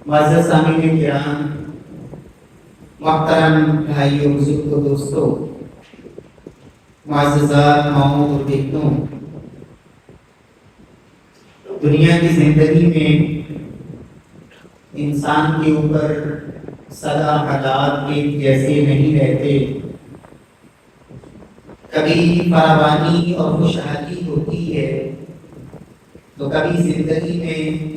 معزز سامعین کرام، محترم بھائیوں، بزرگوں، دوستوں، معززات ماؤں اور بیٹوں، دنیا کی زندگی میں انسان کے اوپر سدا حالات ایک جیسے نہیں رہتے۔ کبھی فراوانی اور خوشحالی ہوتی ہے تو کبھی زندگی میں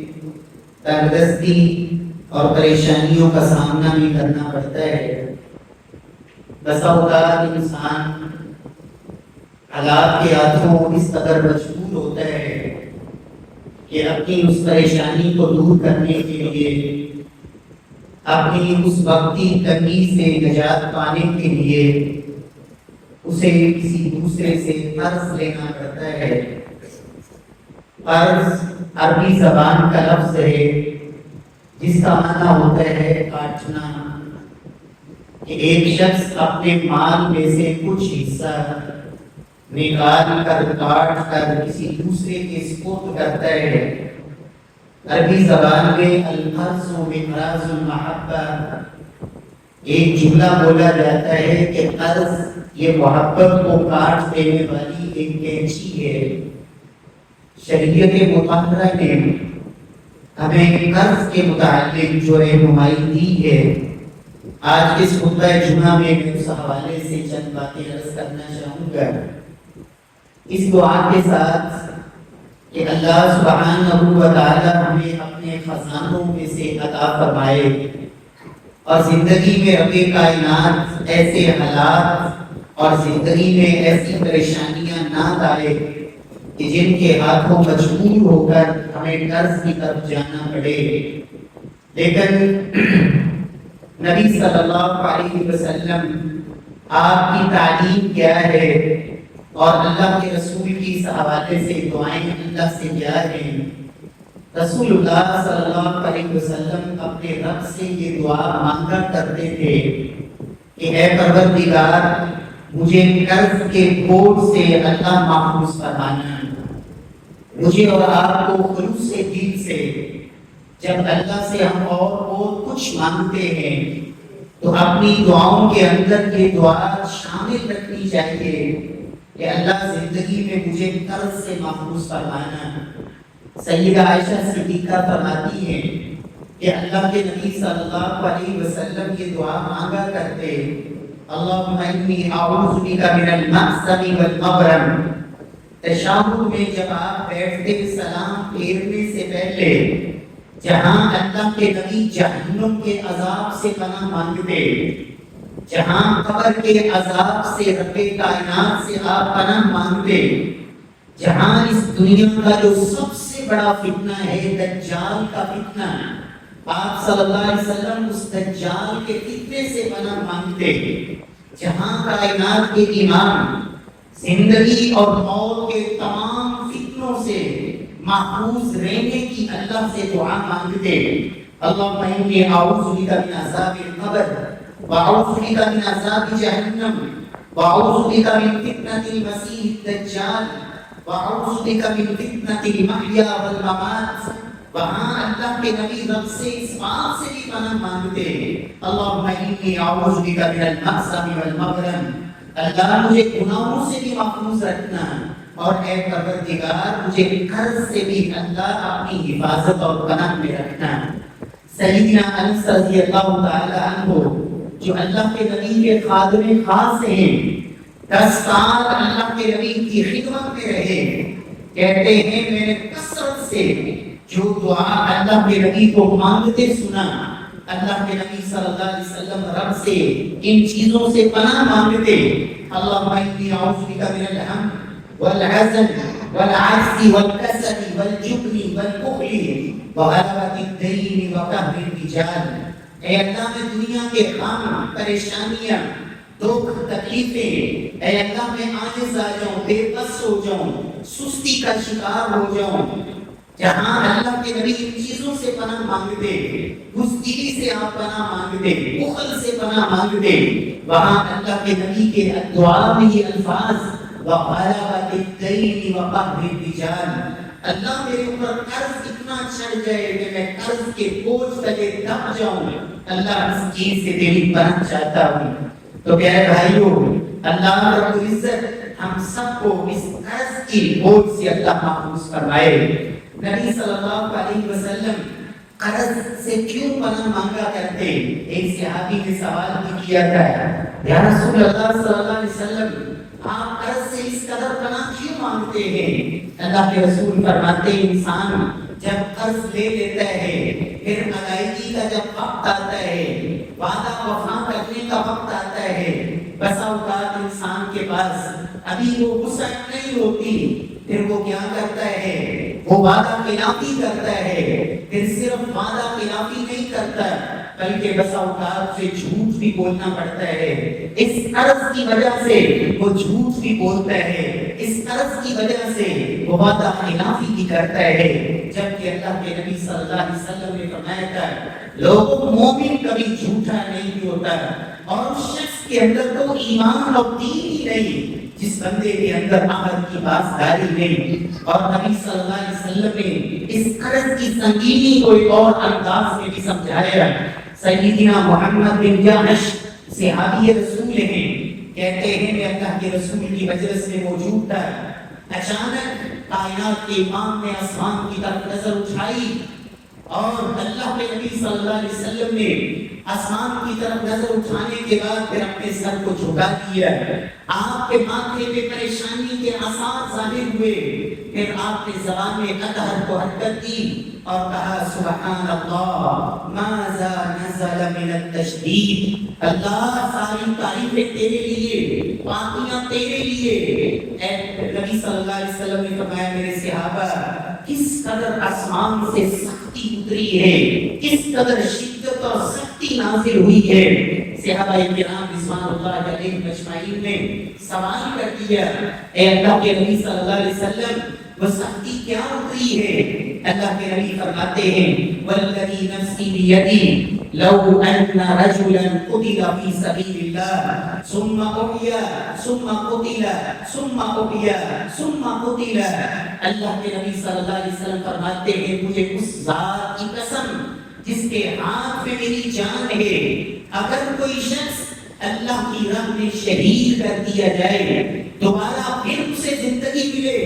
تنگدستی اور پریشانیوں کا سامنا بھی کرنا پڑتا ہے۔ بسا اوقات انسان حالات کے ہاتھوں اس قدر مجبور ہوتا ہے کہ اپنی اس پریشانی کو دور کرنے کے لیے، اپنی اس وقتی تنگی سے نجات پانے کے لیے اسے کسی دوسرے سے قرض لینا پڑتا ہے۔ قرض عربی زبان کا لفظ ہے جس کا معنی ہوتا ہے کاٹنا، کہ ایک شخص اپنے مال میں سے کچھ حصہ نکال کر کاٹ کر کسی دوسرے کے سپرد کرتا ہے۔ عربی زبان میں القرض مقراض المحبہ ایک جملہ بولا جاتا ہے کہ قرض یہ محبت کو کاٹ دینے والی ایک کینچی ہے۔ شریعت مطہرہ نے ہمیں قرض کے متعلق جو رہنمائی دی ہے، آج اس خطبہ جمعہ میں اس حوالے سے چند باتیں عرض کرنا چاہوں گا، اس دعا کے ساتھ کہ اللہ سبحانہ و تعالی ہمیں اپنے خزانوں میں سے عطا فرمائے اور زندگی میں رب کائنات ایسے حالات اور زندگی میں ایسی پریشانیاں نہ لائے کہ جن کے ہاتھوں مجبور ہو کر ہمیں قرض کی طرف جانا پڑے۔ لیکن نبی صلی اللہ علیہ وسلم آپ کی تعلیم کیا ہے اور اللہ کے رسول کی اس حوالے سے دعائیں اللہ سے کیا ہیں؟ رسول اللہ صلی اللہ علیہ وسلم اپنے رب سے یہ دعا مانگا کرتے تھے کہ اے پروردگار، مجھے قرض کے بوجھ سے اللہ محفوظ فرمانا۔ مجھے اور آپ کو خلوص دل سے جب اللہ سے ہم اور کچھ مانگتے ہیں تو اپنی دعاؤں کے اندر یہ دعا شامل رکھنی چاہیے کہ اللہ زندگی میں مجھے قرض سے محفوظ فرمانا۔ سیدہ عائشہ صدیقہ فرماتی ہیں کہ اللہ کے نبی صلی اللہ علیہ وسلم یہ دعا مانگا کرتے، اللہم انی اعوذ بک من المأثم والمغرم۔ تشہد میں جب آپ بیٹھتے سلام پھیرنے سے پہلے جہاں اللہ کے نبی جہنم کے عذاب سے پناہ مانگتے، جہاں قبر کے عذاب سے رب کائنات سے آپ پناہ مانگتے، جہاں اس دنیا کا جو سب سے بڑا فتنہ ہے دجال کا فتنہ، آپ صلی اللہ علیہ وسلم اس دجال کے فتنے سے پناہ مانگتے، جہاں کائنات کے امام زندگی اور موت کے تمام فتنوں سے محفوظ رہنے کی اللہ سے دعا مانگتے، اللہم انی اعوذ بک من عذاب القبر واعوذ بک من عذاب جہنم واعوذ بک من فتنة المسیح الدجال واعوذ بک من فتنة المحیا والممات۔ وہاں اللہ کے نبی رب سے اس بات سے بھی پناہ مانگتے، اللہم انی اعوذ بک من المأثم والمغرم، اللہ مجھے گناہوں سے بھی محفوظ رکھنا، اور اے پروردگار مجھے قرض سے بھی اللہ اپنی حفاظت اور پناہ میں رکھنا۔ سیدنا انس رضی اللہ تعالی عنہ جو اللہ کے نبی کے خادم خاص ہیں، 10 سال اللہ کے نبی کی خدمت میں رہے، کہتے ہیں میں نے کثرت سے جو دعا اللہ کے نبی کو مانگتے سنا، اللہ کے نبی صلی اللہ علیہ وسلم رب سے ان چیزوں سے پناہ مانگتے، اللہم انی اعوذ بک من الہم والحزن والعجز والکسل والجبن والبخل وغلبۃ الدین وقہر الرجال۔ اے اللہ میں دنیا کے غم، پریشانیاں، دکھ، تکلیفیں، اے اللہ میں عاجز آ جاؤں، بے بس ہو جاؤں، سستی کا شکار ہو جاؤں، جہاں اللہ کے نبی ان چیزوں سے پناہ مانگتے، بزدلی سے آپ پناہ مانگتے، بخل سے پناہ مانگتے، وہاں اللہ کے نبی کے دعا میں یہ الفاظ وَغَلَبَةِ الدَّيْنِ وَقَهْرِ الرِّجَالِ، اللہ میرے اوپر قرض اتنا چڑھ جائے کہ میں قرض کے بوجھ تلے دب جاؤں، اللہ اس چیز سے تیری پناہ چاہتا ہوں۔ تو پیارے بھائیو، اللہ رب العزت ہم سب کو اس قرض کی بوجھ سے اللہ محفوظ فرمائے۔ نبی صلی اللہ علیہ وسلم قرض سے کیوں پناہ مانگا کرتے؟ ایک صحابی نے سوال بھی کیا تھا، یا رسول اللہ صلی اللہ علیہ وسلم آپ قرض سے اس قدر پناہ کیوں مانگتے ہیں؟ اللہ کے رسول فرماتے ہیں انسان جب قرض لے لیتا ہے، پھر ادائیگی کا جب وقت آتا ہے، وعدہ وفا کرنے کا وقت آتا ہے، بسا اوقات انسان کے پاس ابھی وہ وسعت نہیں ہوتی، پھر وہ کیا کرتا ہے؟ وہ وعدہ خلافی کرتا ہے، پھر صرف وعدہ خلافی نہیں کرتا بلکہ بسا اوقات سے جھوٹ بھی بولنا پڑتا ہے۔ اس قرض کی وجہ سے وہ جھوٹ بھی بولتا ہے، اس قرض کی وجہ سے وہ وعدہ خلافی بھی کرتا ہے، جبکہ اللہ کے نبی صلی اللہ علیہ وسلم نے فرمایا تھا لوگوں مومن کبھی جھوٹا نہیں ہوتا، اور اس شخص کے اندر تو ایمان اور دین ہی نہیں جس بندے کے اندر عمل کی پاسداری نہیں۔ اور نبی صلی اللہ علیہ وسلم نے اس قرض کی سنگینی کو ایک اور انداز میں بھی سمجھایا۔ سیدنا محمد بن جحش صحابی رسول ہیں، کہتے ہیں میں اللہ کے رسول کی مجلس میں موجود تھا، اچانک کائنات کے امام نے آسمان کی طرف نظر اٹھائی اور اللہ کے نبی صلی اللہ علیہ وسلم نے آسمان کی طرف نظر اٹھانے کے بعد پھر اپنے سر کو جھکا دیا، آپ کے ماتھے پہ پریشانی کے آثار ظاہر ہوئے، پھر آپ نے زبان میں قطر کو حرکت دی اور کہا سبحان اللہ ماذا نزل من التشدید، اللہ ساری تعریفیں تیرے لیے، پاکیاں تیرے لیے۔ اے نبی صلی اللہ علیہ وسلم نے فرمایا میرے صحابہ کس قدر آسمان سے سختی اتری ہے، کس قدر شدت اور سختی نازل ہوئی ہے۔ صحابہ کرام رضوان اللہ علیہم اجمعین نے سوال کر دیا اے اللہ کے نبی صلی اللہ علیہ وسلم وہ سختی کیا اتری ہے؟ اللہ کے نبی فرماتے ہیں والذی نفسی بیدی لو ان رجلا قتل فی سبیل اللہ ثم احیا ثم قتل ثم احیا ثم قتل، اللہ کے نبی صلی اللہ علیہ وسلم فرماتے ہیں مجھے اس ذات کی قسم جس کے ہاتھ میں میری جان ہے، اگر کوئی شخص اللہ کی راہ میں شہید کر دیا جائے، دوبارہ پھر اسے زندگی ملے،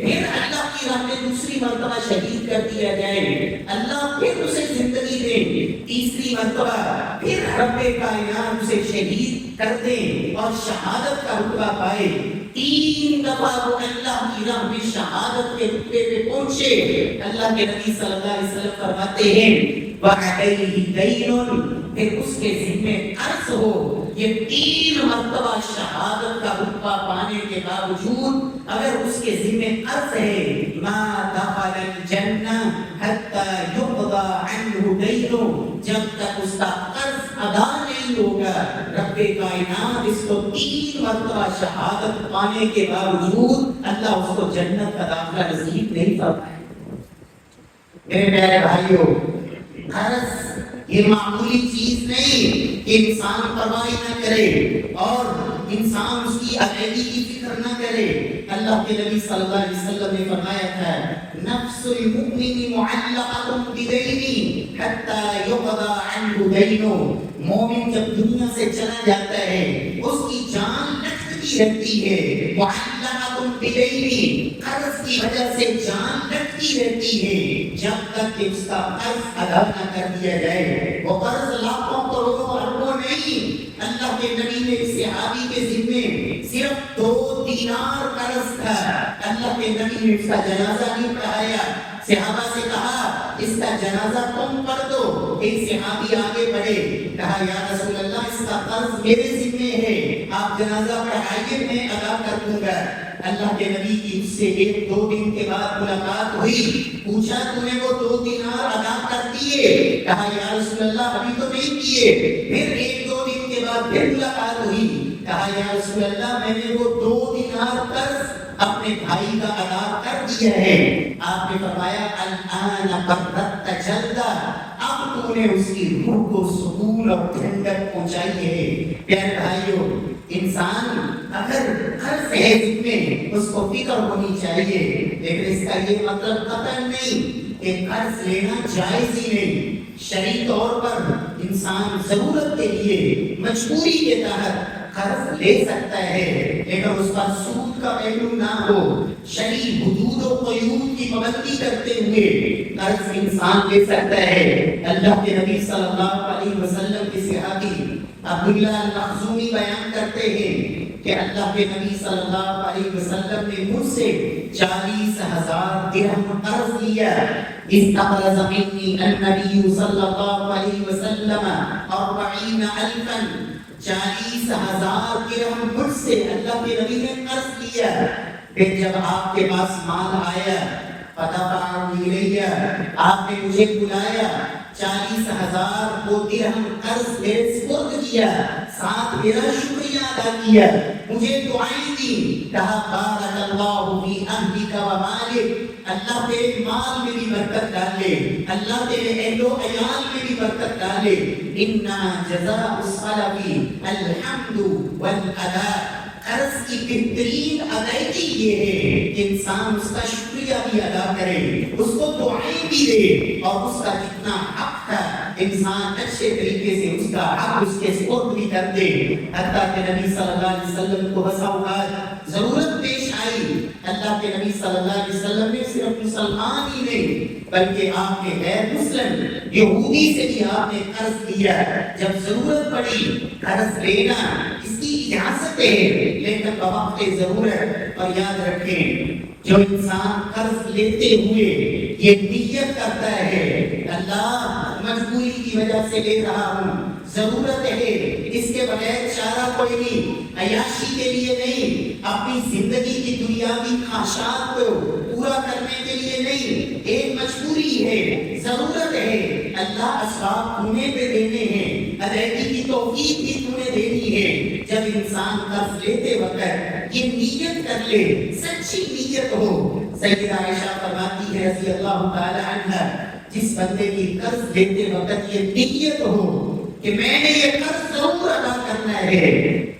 پھر اللہ کی راہ میں دوسری مرتبہ شہید کر دیا جائے، اللہ پھر اسے زندگی دے، تیسری مرتبہ پھر رب کائنات اسے شہید کر دے اور شہادت کا رتبہ پائے، 3 دفعہ وہ اللہ کی راہ میں شہادت کے رتبے پہ پہنچے، اللہ کے نبی صلی اللہ علیہ وسلم فرماتے ہیں وَعَلَيْهِ دَيْنٌ، پھر اس کے ذمہ قرض ہو، یہ 3 مرتبہ شہادت کا رتبہ پانے کے باوجود اگر اس کے ذمہ قرض ہے ما دخل الجنہ حتی یقضى عنہ دینہ، جب تک اس کا قرض ادا نہیں ہوگا رب کائنات اس کو 3 مرتبہ شہادت پانے کے باوجود اللہ اس کو جنت کا داخلہ نصیب نہیں فرمائے۔ میرے پیارے بھائیو، قرض یہ معمولی چیز نہیں کہ انسان پرواہ نہ کرے اور انسان اس کی ادائیگی کی فکر نہ کرے۔ اللہ کے نبی صلی اللہ علیہ وسلم نے فرمایا تھا نفس المؤمن معلقۃ بدینہ حتی یقضى عنہ دینہ، مومن جب دنیا سے چلا جاتا ہے اس کی جان لٹکتی رہتی ہے، معلقۃ بدینہ، قرض کی وجہ سے جان لٹکی رہتی ہے جب تک کہ اس کا قرض ادا نہ کر دیا جائے۔ وہ قرض لاکھوں کروڑوں اربوں نہیں، اللہ کے نبی نے صحابی کے ذمے صرف 2 دینار قرض تھا، اللہ کے نبی نے اس کا جنازہ نہیں پڑھایا، صحابہ سے کہا اس کا جنازہ تم پڑھ دو، ایک صحابی آگے بڑھے، کہا یا رسول اللہ اس کا قرض میرے ذمے ہے، آپ جنازہ پڑھائیے میں ادا کر دوں گا۔ اللہ کے نبی کی اس سے 1-2 دن کے بعد ملاقات ہوئی، پوچھا تو نے وہ 2 دینار ادا کر دیے؟ کہا یا رسول اللہ ابھی تو نہیں کیے۔ پھر 1-2 دن کے بعد پھر ملاقات ہوئی، کہا یا رسول اللہ میں نے وہ 2 دینار قرض اپنے بھائی کا ادا کر دیا ہے۔ آپ نے فرمایا الآن قررت جلدہ، اب تو نے اس کی روح کو سکون اور ٹھنڈک پہنچائی ہے۔ پیارے بھائیو، انسان اگر قرض ہے جس میں اس کو فکر ہونی چاہیے، لیکن اس کا یہ مطلب قطعاً نہیں کہ قرض لینا جائز ہی نہیں۔ شرعی طور پر انسان ضرورت کے لیے مجبوری کے تحت قرض لے سکتا ہے، لیکن اس پر سود کا پہلو نہ ہو۔ شرعی حدود و قیود کی پابندی کرتے ہوئے قرض انسان لے سکتا ہے۔ اللہ کے نبی صلی اللہ علیہ وسلم کے صحابی عبداللہ المخزومی بیان کرتے ہیں کہ اللہ کے نبی صلی اللہ علیہ وسلم نے مجھ سے 40,000 درہم قرض لیا۔ استقرض منی النبی صلی اللہ علیہ وسلم 40,000، 40,000 درہم مجھ سے اللہ کے نبی نے قرض لیا۔ پھر جب آپ کے پاس مال آیا، فدفعہ الیہ، آپ نے مجھے بلایا، 40,000 کو درہم قرض میرے سپرد کیا، ساتھ میرا شکریہ ادا کیا، مجھے دعائیں دی، کہا بارک اللہ فی اہلک و مالک، اللہ تیرے مال میں بھی برکت ڈالے، اللہ تیرے اہل و عیال میں بھی برکت ڈالے۔ انما جزاء الصلف الحمد والادا، قرض کی بہترین ادائیگی یہ ہے کہ انسان اس کا شکریہ بھی ادا کرے، اس کو دعائیں بھی دے، اور اس کا جتنا حق تھا انسان اچھے طریقے سے اس کا حق اس کے سپرد بھی کر دے۔ حتیٰ کہ نبی صلی اللہ علیہ وسلم کو بسا اوقات ضرورت پیش آئی، اللہ کے نبی صلی اللہ علیہ وسلم نے صرف مسلمان ہی نہیں بلکہ آپ کے غیر مسلم یہودی سے بھی آپ نے قرض لیا۔ جب ضرورت پڑی قرض لینا اس کی اجازت ہے، لیکن بوقت ضرورت۔ اور یاد رکھیں جو انسان قرض لیتے ہوئے یہ نیت کرتا ہے اللہ مجبوری کی وجہ سے لے رہا ہوں، ضرورت ہے، اس کے بغیر چارہ کوئی نہیں، عیاشی کے لیے نہیں، اپنی زندگی کی دنیاوی خواہشات کو پورا کرنے کے لیے نہیں، ایک مجبوری ہے، ضرورت ہے، اللہ اسباب تمہیں پہ دینے ہیں، ادائیگی کی توفیق بھی تمہیں دینی ہے۔ جب انسان قرض لیتے وقت یہ نیت کر لے، سچی نیت ہو۔ سیدہ عائشہ فرماتی ہے رضی اللہ تعالی عنہ، جس بندے کی قرض لیتے وقت یہ نیت ہو کہ میں نے یہ قرض ضرور ادا کرنا ہے،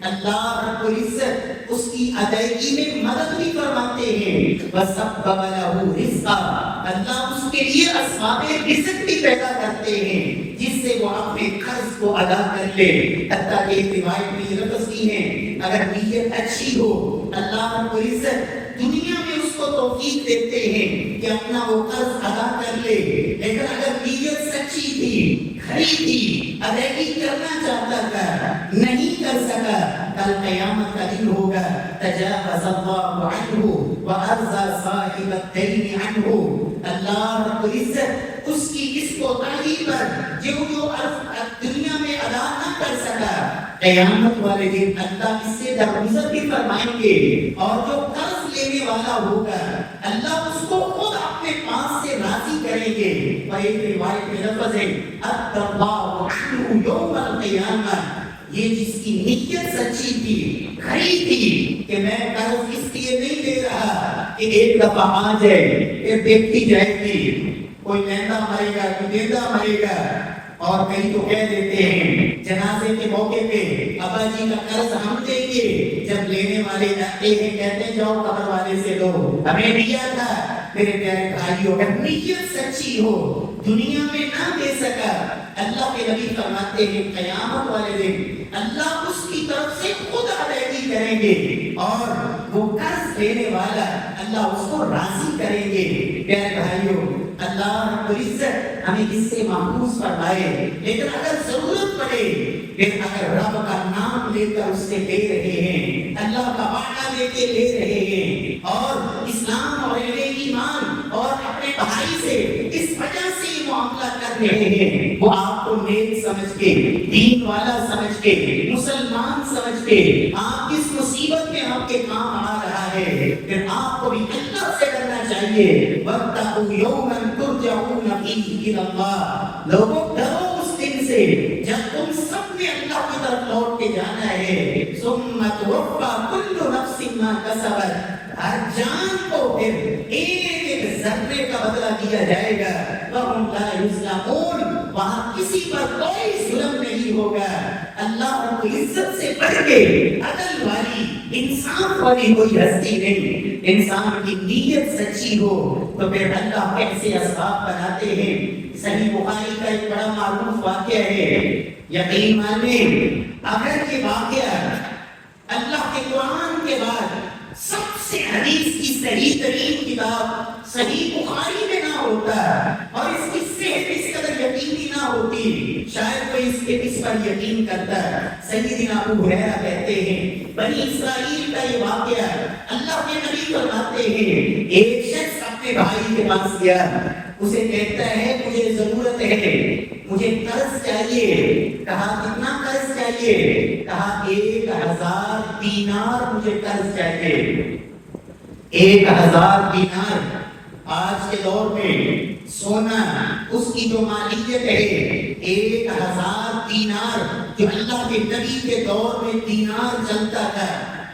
اللہ رب العزت اس کی ادائیگی میں مدد بھی فرماتے ہیں۔ وَسَبَّبَ لَهُ رِزْقًا، اللہ اس کے لیے اسباب رزق بھی پیدا کرتے ہیں جس سے وہ اپنے قرض کو ادا کر لے۔ حتیٰ کہ ایک روایت میں یہ لفظ بھی ہے، اگر نیت اچھی ہو اللہ رب العزت دنیا میں اس کو توفیق دیتے ہیں کہ اپنا وہ قرض ادا کر لے، لیکن اگر نیت سچی تھی، کھری تھی، ادائیگی کرنا چاہتا تھا، نہیں کر سکا، کل قیامت کا دن ہوگا، تجاوز اللہ عنہ وارضى صاحب الدین عنہ، اللہ رب العزت اس کی اس کوتاہی پر جو دنیا میں ادا نہ کر سکا، قیامت والے دن اللہ اس سے درگزر بھی فرمائیں گے، اور جو قرض لینے والا ہوگا اللہ اس کو خود اپنے پاس سے راضی کریں گے۔ اور ایک روایت میں لفظ ہے اَدَّ اللَّهُ عَنْهُ يَوْمَ الْقِيَامَةِ، یہ جس کی نیت سچی تھی، کھری تھی کہ میں قرض اس لیے نہیں دے رہا کہ ایک دفعہ آ جائے، پھر دیکھتی جائے گی، کوئی لیندہ مرے گا، کوئی دیندہ مرے گا، اور کئی تو کہہ دیتے ہیں جنازے کے موقع پہ ابا جی کا قرض ہم دیں گے، جب لینے والے آتے ہیں کہتے ہیں جاؤ قبر والے سے لو، ہمیں دیا تھا۔ میرے پیارے بھائیوں، اگر نیت سچی ہو دنیا میں نہ دے سکا، اللہ کے نبی فرماتے ہیں قیامت والے دن اللہ اس کی طرف سے خود ادائیگی کریں گے، اور وہ قرض لینے والا اللہ اس کو راضی کریں گے۔ پیارے بھائیوں، اللہ رب العزت ہمیں اس سے محفوظ فرمائے، لیکن اگر ضرورت پڑے، پھر اگر رب کا نام لے کر اس سے لے رہے ہیں، اللہ کا وعدہ لے کے لے رہے ہیں، اور اسلام اور اہل ایمان اور اپنے بھائی سے اس وجہ سے معاملہ کر رہے ہیں، وہ آپ کو نیک سمجھ کے، دین والا سمجھ کے، مسلمان سمجھ کے، آپ کس مصیبت میں آپ کے کام آ رہا ہے، پھر آپ کو بھی اللہ سے ڈرنا چاہیے۔ وَاتَّقُوا يَوْمًا تُرْجَعُونَ فِيهِ إِلَى اللَّهِ، لوگوں ڈرو اس دن سے جب تم سب نے اللہ کی طرف لوٹ کے جانا ہے۔ ثُمَّ تُوَفَّى كُلُّ نَفْسٍ مَا كَسَبَتْ، ہر جان کو پھر ایک ایک ذرے کا بدلہ دیا جائے گا۔ وَهُمْ لَا يُظْلَمُونَ، وہاں کسی پر کوئی ظلم نہیں ہوگا۔ اللہ رب العزت سے بڑھ کے عدل والی انصاف والی کوئی ہستی نہیں، انسان کی نیت سچی ہو تو پھر اللہ کیسے اسباب بناتے ہیں۔ صحیح بخاری کا ایک بڑا معروف واقعہ ہے، یقین مانیں اگر یہ واقعہ اللہ کے قرآن کے بعد سب سے حدیث کی صحیح ترین کتاب صحیح بخاری میں نہ ہوتا اور اس کی صحت اس قدر یقینی نہ ہوتی، شاید کوئی اس پر یقین کرتا۔ سیدنا ابو ہریرہ کہتے ہیں بنی اسرائیل کا یہ واقعہ اللہ کے نبی فرماتے ہیں ایک شخص اپنے بھائی کے پاس گیا، اسے کہتا ہے مجھے ضرورت ہے، مجھے قرض چاہیے۔ کہا کتنا قرض چاہیے؟ کہا 1000 دینار مجھے قرض چاہیے۔ 1000 دینار آج کے دور میں سونا اس کی جو مالیت ہے 1000 دینار، جو اللہ کے نبی کے دور میں دینار چلتا تھا،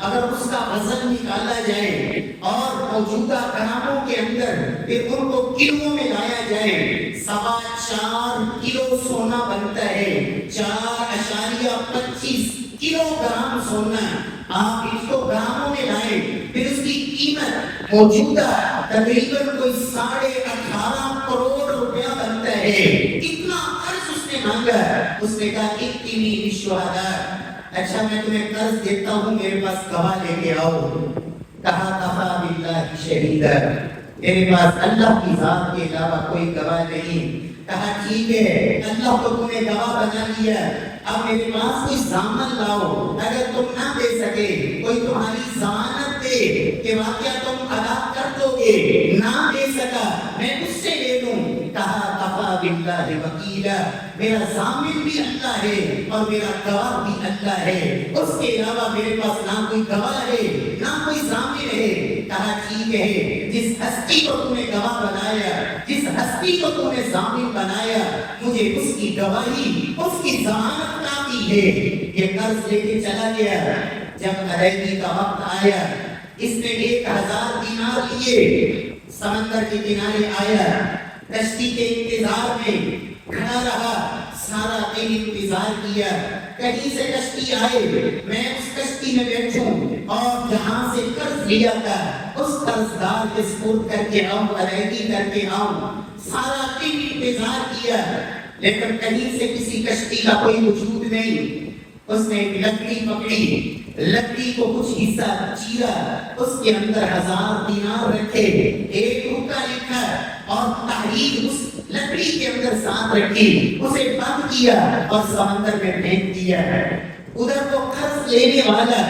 اگر اس کا وزن نکالا جائے اور موجودہ گراموں کے اندر پھر ان کو کلو میں لایا جائے 4.25 کلو سونا بنتا ہے، 4.25 کلو گرام سونا۔ آپ اس کو گراموں میں لائیں، پھر اس کی قیمت موجودہ تقریباً کوئی 18.5 کروڑ روپیہ بنتا ہے۔ کتنا قرض اس نے مانگا؟ اس نے کہا اتنی شہداء، اچھا میں تمہیں قرض دیتا ہوں، میرے پاس گواہ لے کے آؤ۔ کہا کفا باللہ شہیدا، میرے پاس اللہ کی ذات کے علاوہ کوئی گواہ نہیں۔ کہا ٹھیک ہے، اللہ کو تم نے گواہ بنا لیا، اب میرے پاس کوئی ضامن لاؤ، اگر تم نہ دے سکے کوئی تمہاری ضمانت دے کہ واقعہ تم ادا کر دو گے، نہ دے سکا میں اس سے لے لوں۔ کہا کفا باللہ وکیلا، میرا ضامن بھی اللہ ہے اور میرا گواہ بھی اللہ ہے، اس کے علاوہ میرے پاس نہ کوئی گواہ ہے نہ کوئی ضامن ہے۔ کہا ٹھیک ہے، جس ہستی کو تم نے گواہ بنایا، جس ہستی کو تم نے ضامن بنایا، مجھے اس کی گواہی، اس کی ضمانت کافی ہے۔ یہ قرض لے کے چلا گیا، جب ادائیگی کا وقت آیا اس نے 1000 دینار لیے، سمندر کے کنارے آیا، کشتی کے انتظار میں کھڑا رہا، سارا دن انتظار کیا کہیں سے کشتی آئے، میں اس کشتی میں بیٹھوں اور جہاں سے قرض لیا تھا اس قرض دار کے سپرد کر کے آؤں، ادائیگی کر کے آؤں۔ سارا دن انتظار کیا لیکن کہیں سے کسی کشتی کا کوئی وجود نہیں۔ اس نے ایک لکڑی پکڑی، لکڑی کو کچھ حصہ چیرا، اس کے اندر 1000 دینار رکھے، 1 روپیہ لکھا اور تحریر اس لکڑی کے اندر ساتھ رکھی، اسے بند کیا اور سمندر میں پھینک دیا۔ ادھر وہ قرض لینے والا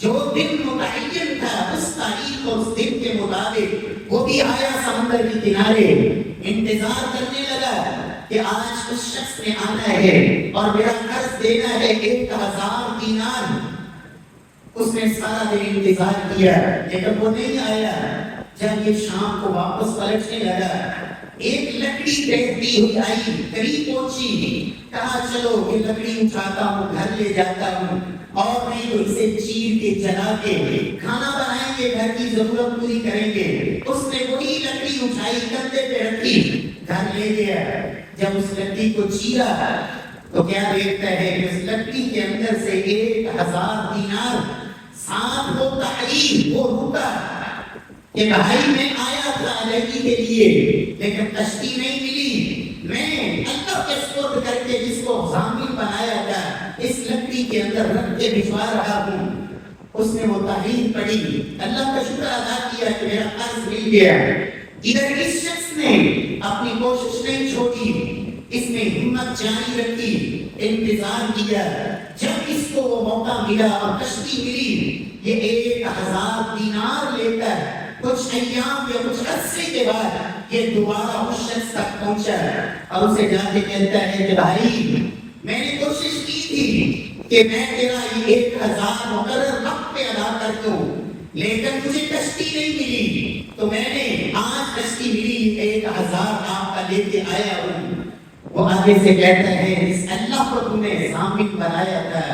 جو دن متعین تھا اس تاریخ اور اس دن کے مطابق وہ بھی آیا سمندر کے کنارے، انتظار کرنے لگا کہ آج اس شخص نے آنا ہے اور میرا قرض دینا ہے 1000 دینار۔ اس نے سارا دن انتظار کیا لیکن وہ نہیں آیا۔ جب یہ شام کو واپس پلٹنے لگا، ایک لکڑی ٹہتی ہوئی آئی، قریب پہنچی، کہا چلو یہ لکڑی اٹھاتا ہوں، گھر لے جاتا ہوں اور نہیں تو اسے چیر کے جلا کے کھانا بنائیں گے، گھر کی ضرورت پوری کریں گے۔ اس نے وہی لکڑی اٹھائی، کندھے پہ رکھی، گھر لے گیا۔ جب اس لکڑی کو چیرا تو کیا دیکھتا ہے کہ اس لکڑی کے اندر سے 1000 دینار، ساتھ وہ تحریر، وہ روپا کہ بھائی میں آیا تھا ادائیگی کے لیے لیکن کشتی نہیں ملی، میں اللہ کے سپرد کر کے جس کو ضامن بنایا تھا اس لکڑی کے اندر رکھ کے بھجوا رہا ہوں۔ اس نے وہ تحریر پڑھی، اللہ کا شکر ادا کیا کہ میرا قرض مل گیا۔ ادھر اس شخص نے اپنی کوشش نہیں چھوڑی، اس نے ہمت جاری رکھی، انتظار کیا۔ جب اس کو وہ موقع ملا اور کشتی ملی، یہ 1000 دینار لے کر کچھ ایام یا کچھ عرصے کے بعد یہ دوبارہ اس شخص تک پہنچا اور اسے جا کے کہتا ہے کہ بھائی میں نے کوشش کی تھی کہ میں تیرا یہ 1000 مقرر وقت پہ ادا کر دوں لیکن مجھے کشتی نہیں ملی، تو میں نے آج کشتی ملی، 1000 آپ کا لے کے آیا ہوں۔ وہ آگے سے کہتا ہے جس اللہ کو تم نے ضامن بنایا تھا،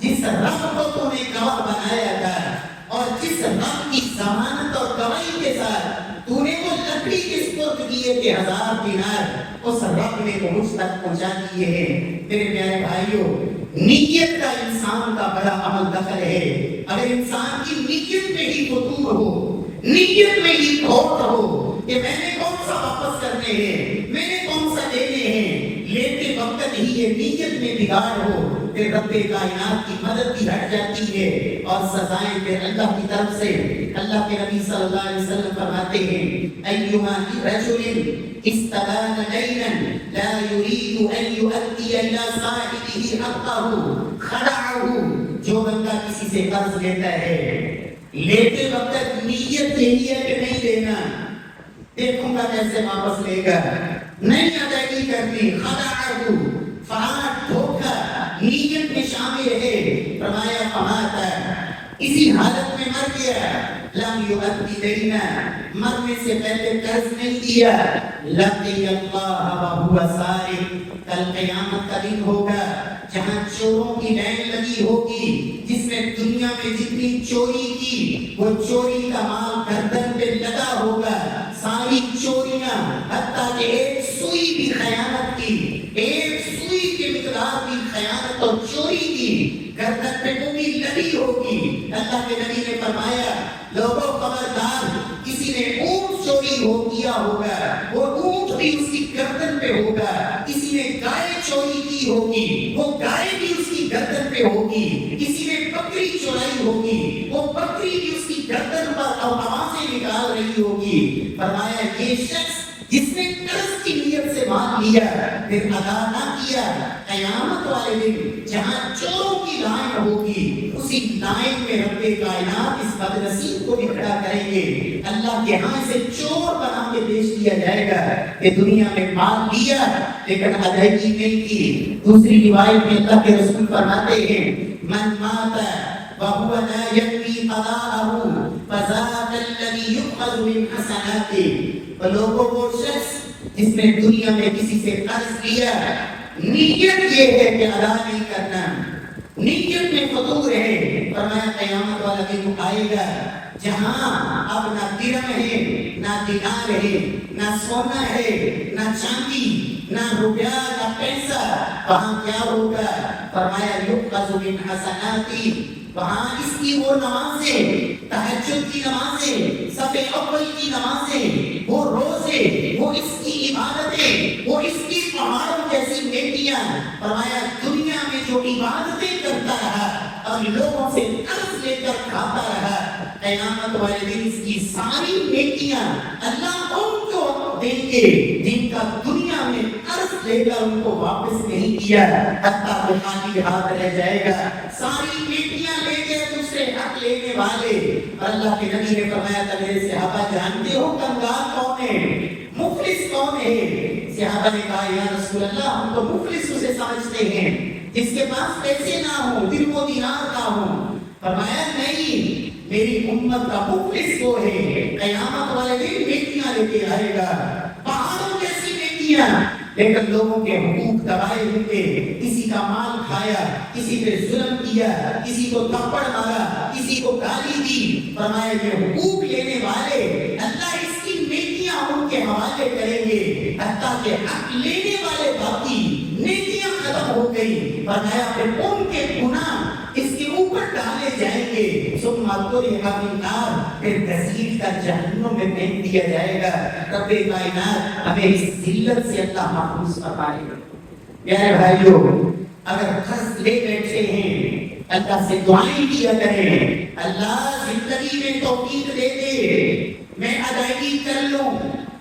جس رب کو تم نے گواہ بنایا تھا اور جس رب کی ضمانت اور گواہی کے ساتھ تو نے وہ لکڑی کے سپرد کیے کہ 1000 دینار، اس رب نے وہ مجھ تک پہنچا دیے ہیں۔ میرے پیارے بھائیوں، نیت کا انسان کا بڑا عمل دخل ہے. اگر انسان کی نیت میں ہی فتور ہو، نیت میں ہی کھوٹ ہو کہ میں نے کون سا واپس کرنے ہیں، میں نے کون سا لینے ہیں، لیتے وقت ہی یہ نیت میں بگاڑ ہو، پھر رب کائنات کی مدد بھی ہٹ جاتی ہے اور سزائیں پھر اللہ کی طرف سے. اللہ کے نبی صلی اللہ علیہ وسلم فرماتے ہیں ایما رجل استدان دینا لا يريد ان يؤدي الى صاحبه حقه خدعه. جو بندہ کسی سے قرض لیتا ہے، لیتے وقت نیت یہی ہے کہ نہیں دینا، دیکھوں گا کیسے واپس لے گا، نہیں ادائیگی کرنی، خدعه فراڈ دھوکہ نیت میں شامل ہے. فرمایا فماتا، اسی حالت میں مر گیا، لم یؤدی دینا، مرنے سے پہلے قرض نہیں دیا، لقی اللہ وہو سارق. کل قیامت کا دن ہوگا جہاں چوروں کی لائن لگی ہوگی، جس نے دنیا میں جتنی چوری کی وہ چوری کا مال گردن پہ لگا ہوگا، ساری چوریاں حتیٰ کہ ایک سوئی بھی خیانت کی، ایک سوئی کے مقدار بھی خیانت اور چوری کی گردن پہ وہ بھی لگی ہوگی. اللہ کے نبی نے فرمایا لوگوں خبردار، کسی نے اونٹ چوری ہو کیا ہوگا، وہ اونٹ بھی اس کی گردن پہ ہوگا، کسی نے گائے چوری کی ہوگی، وہ گائے بھی اس کی گردن پہ ہوگی، کسی نے بکری چورائی ہوگی، وہ بکری بھی اس کی گردن پر آوازیں نکال رہی ہوگی. فرمایا یہ شخص جس نے قرض کی نیت سے مال لیا پھر ادا نہ کیا، قیامت والے دن جہاں چوروں کی لائن ہوگی، اسی لائن میں رب کائنات اس بدنصیب کو بھی کھڑا کریں گے. اللہ کے ہاں سے چور بنا کے پیش کیا جائے گا کہ دنیا میں مال لیا لیکن ادائیگی نہیں کی. دوسری روایت میں اللہ کے رسول فرماتے ہیں من مات وهو لا يكفي قضاءه فذاك الذي يؤخذ من حسناته. لوگوں وہ شخص جس نے دنیا میں کسی سے قرض لیا، نیت یہ ہے کہ ادا نہیں کرنا، نیت میں فتور ہے. فرمایا قیامت والا دن آئے گا جہاں اب نہ درہم ہے، نہ دینار ہے، نہ سونا ہے، نہ چاندی، نہ روپیہ، نہ پیسہ. وہاں کیا ہوگا؟ فرمایا یؤخذ من حسناتی. وہاں اس کی وہ نمازیں، تہجد کی نمازیں، صف اول کی نمازیں، وہ روزے، وہ اس کی عبادتیں، وہ اس کی پہاڑوں جیسی نیکیاں. فرمایا دنیا میں جو عبادتیں کرتا رہا اور لوگوں سے قرض لے کر کھاتا رہا، قیامت والے دن اس کی ساری نیکیاں اللہ ان کو دیں گے جن کا دنیا میں قرض لے کر ان کو واپس نہیں کیا، حتیٰ وہ خالی ہاتھ رہ جائے گا. ساری نیکیاں لے کے دوسرے حق لینے والے. اور اللہ کے نبی نے فرمایا تھا میرے صحابہ جانتے ہو کنگال کون ہے، مفلس کون ہے؟ صحابہ نے کہا یا رسول اللہ ہم تو مفلس اسے سمجھتے ہیں جس کے پاس پیسے نہ ہوں، درہم و دینار نہ ہوں. فرمایا نہیں، میری امت کا مفلس وہ ہے قیامت والے دن نیکیاں لے کے آئے گا، پہاڑوں جیسی نیکیاں، لیکن لوگوں کے حقوق دبائے ہوئے، کسی کا مال کھایا، کسی پہ ظلم کیا، کسی کو تھپڑ مارا، کسی کو گالی دی. فرمایا یہ حقوق لینے والے اللہ اس کی نیکیاں ان کے حوالے کریں گے حتیٰ کہ حق لینے والے باقی، نیکیاں ختم ہو گئی. فرمایا پھر ان کے گناہ اس کے اوپر ڈالے جائیں گے، ثم طرح فی النار، پھر گھسیٹ کر جہنم میں پھینک دیا جائے گا. رب کائنات ہمیں اس ذلت سے اللہ محفوظ فرمائے. پیارے بھائیو، اگر قرض لے بیٹھے ہیں اللہ سے دعائیں کیا کریں، اللہ زندگی میں توفیق دے دے، میں ادائیگی کر لوں.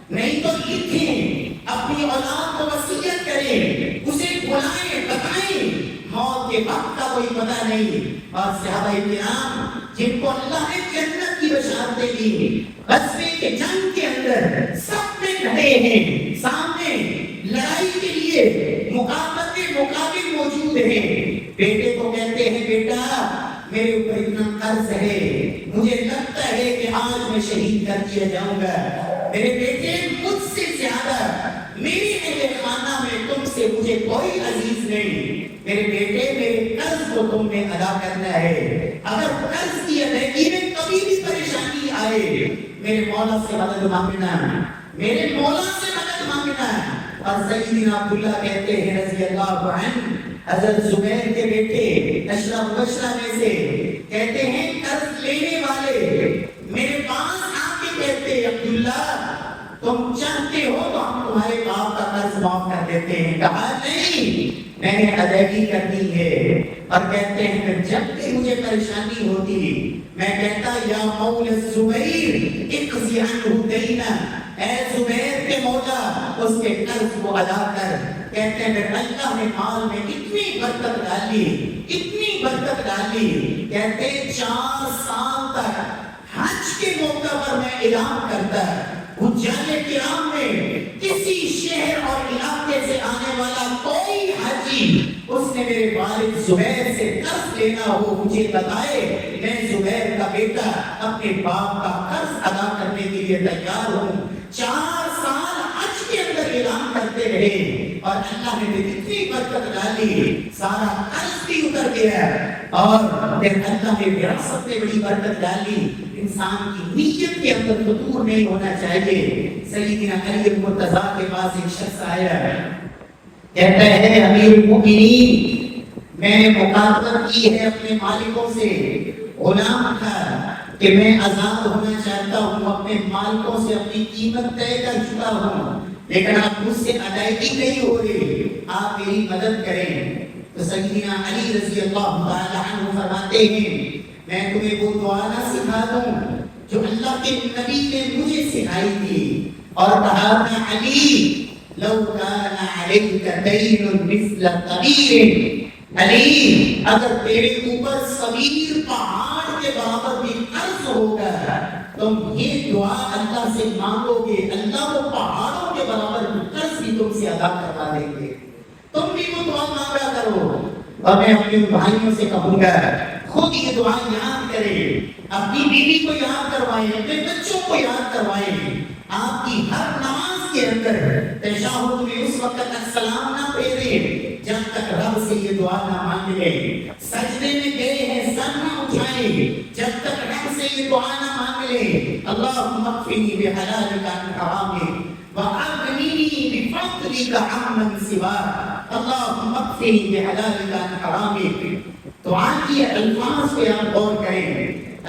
نہیں تو لکھیں، اپنی اولاد کو وصیت کریں، اسے بلائیں، بتائیں، موت کے وقت کا کوئی پتہ نہیں. اور صحابہ کرام جن کو اللہ نے جنت کی بشارتیں دی، غزوے کے جنگ کے اندر سب میں کھڑے ہیں، سامنے لڑائی کے لیے مقابل موجود ہیں. بیٹے کو کہتے ہیں بیٹا میرے اوپر اتنا قرض ہے، مجھے لگتا ہے کہ آج میں شہید کر دیا جاؤں گا. میرے بیٹے مجھ سے زیادہ میری اہل خانہ میں تم سے مجھے کوئی عزیز نہیں. میرے بیٹے میرے قرض کو تم نے ادا کرنا ہے. اگر قرض کی ادائیگی میں کبھی بھی پریشانی آئے میرے مولا سے مدد مانگنا، میرے مولا سے مدد مانگنا. اور سیدنا عبداللہ کہتے ہیں رضی اللہ عنہ حضرت زبیر کے بیٹے اشرا مبشرہ میں سے کہتے ہیں قرض لینے والے میرے پاس آ کے کہتے عبداللہ تم چاہتے ہو تو ہم تمہارے باپ کا قرض معاف کر دیتے ہیں. کہا نہیں میں نے ادائیگی کرنی ہے. اور کہتے ہیں کہ جب بھی مجھے پریشانی ہوتی میں کہتا یا مولا الزبیر اقضی عنہ دینا، اے زبیر کے مولا اس کے قرض کو ادا کر. کہتے ہیں کہ اللہ نے مال میں اتنی برکت ڈالی، اتنی برکت ڈالی. کہتے ہیں 4 سال تک حج کے موقع پر میں اعلان کرتا حجاج کرام میں کسی شہر اور علاقے سے آنے والا کوئی حاجی اس نے میرے والد زبیر سے قرض لینا ہو مجھے بتائے، میں زبیر کا بیٹا اپنے باپ کا قرض ادا کرنے کے لیے تیار ہوں. 4 سال حج کے اندر اعلان کرتے رہے اور اللہ نے اتنی برکت ڈالی سارا قرض بھی اتر گیا. اور پھر اللہ نے وراثت میں بڑی برکت ڈالی. انسان کی نیت کے اندر فتور نہیں ہونا چاہیے. سیدنا علی المرتضیٰ کے پاس ایک شخص آیا کہتا ہے امیر المؤمنین میں نے مکاتبت کی ہے اپنے مالکوں سے، غلام تھا کہ میں آزاد ہونا چاہتا ہوں، اپنے مالکوں سے اپنی قیمت طے کر چکا ہوں لیکن اب مجھ سے ادائیگی نہیں ہو رہی، آپ میری مدد کریں. تو سیدنا علی رضی اللہ تعالی عنہ فرماتے ہیں میں تمہیں وہ دعا نہ سکھا دوں جو اللہ کے نبی نے مجھے سکھائی تھی اور کہا تھا علی لو کان علیک دین مثل طبیر، علی اگر تیرے اوپر صغیر پہاڑ کے برابر بھی قرض ہوگا تم یہ دعا اللہ سے مانگو گے اللہ وہ پہاڑوں کے برابر قرض بھی تم سے ادا کروا دیں گے. تم بھی وہ دعا مانگا کرو. اور میں اپنے بھائیوں سے کہوں گا خود یہ دعا یاد کریں، اپنی بیوی کو یاد کروائیں، اپنے بچوں کو یاد کروائیں. آپ کی ہر نماز کے اندر تشہد میں اس وقت تک سلام نہ پھیریں جب تک رب سے یہ دعا نہ مانگ لیں. سجدے میں گئے ہیں سر نہ اٹھائیں جب تک رب سے یہ دعا نہ مانگ لیں. اللہم اکفنی بحلالک عن حرامک وأغنني بفضلك عمن سواك اللهم اكفني بحلالك عن حرامك. دعا کے الفاظ پہ آپ غور کریں.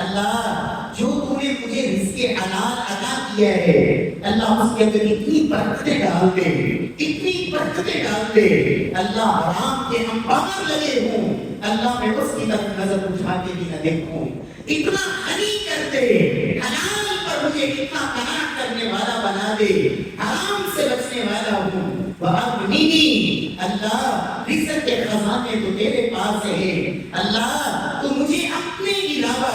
اللہ جو تو نے مجھے رزق حلال عطا کیا ہے اللہ اس کے اندر اتنی برکتیں ڈال دے، اتنی برکتیں ڈال دے. اللہ حرام کے انبار لگے ہوں اللہ میں اس کی طرف نظر اٹھا کے بھی نہ دیکھوں. اتنا غنی کر دے، حلال پر مجھے اتنا قناعت کرنے والا بنا دے، حرام سے بچنے والا ہوں. وَأَغْنِنِي اللہ رزق کے خزانے تو تیرے پاس ہے. اللہ تو مجھے اپنے علاوہ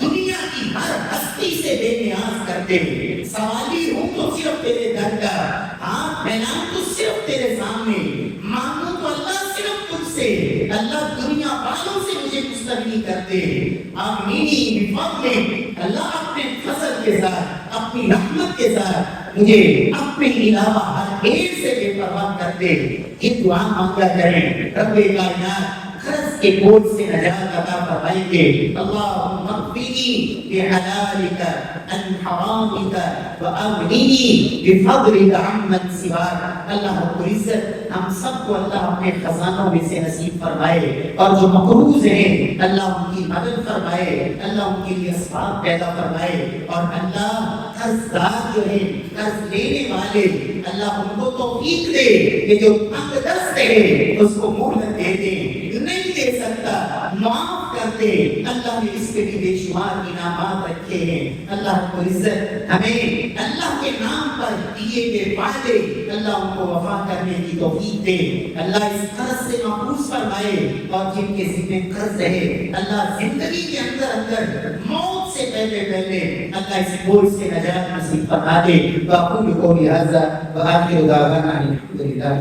دنیا کی ہر ہستی سے بے نیاز کر دے. سوالی ہوں تو صرف تیرے در کا، ہاتھ پھیلاؤں تو صرف تیرے سامنے، مانگوں تو اللہ صرف تجھ سے. اللہ دنیا والوں سے مجھے مستغنی کر دے. آمینی بفضلک اللہ اپنے فضل کے ساتھ اپنی رحمت کے ساتھ مجھے اپنے علاوہ ہر ایک سے بے پرواہ کر دے. یہ دعا مانگا کریں. رب کائنات قرض کے بوجھ سے نجات عطا فرمائیں گے. اللہم اکفنی بحلالک عن حرامک واغننی بفضلک عمن سواک. اللہ رب العزت ہم سب کو اللہ اپنے خزانوں میں سے نصیب فرمائے اور جو مقروض ہیں اللہ ان کی مدد فرمائے، اللہ ان کے لیے اسباب پیدا فرمائے. اور اللہ قرض دار جو ہے قرض لینے والے اللہ ان کو توفیق دے کہ جو تنگ دست ہے اس کو مہلت دے دے، نہیں دے سکتا معاف کر دے. اللہ نے اس کے بھی بے شمار انعامات رکھے ہیں. اللہ رب العزت ہمیں اللہ کے نام پر دیے گئے وعدے اللہ ان کو وفا کرنے کی توفیق دے. اللہ اس قرض سے محفوظ فرمائے اور جن کے ذمہ قرض ہے اللہ زندگی کے اندر اندر موت سے پہلے اللہ اس بوجھ سے نجات نصیب فرما دے. واقول قولی ھذا وآخر دعوانا الحمد للہ.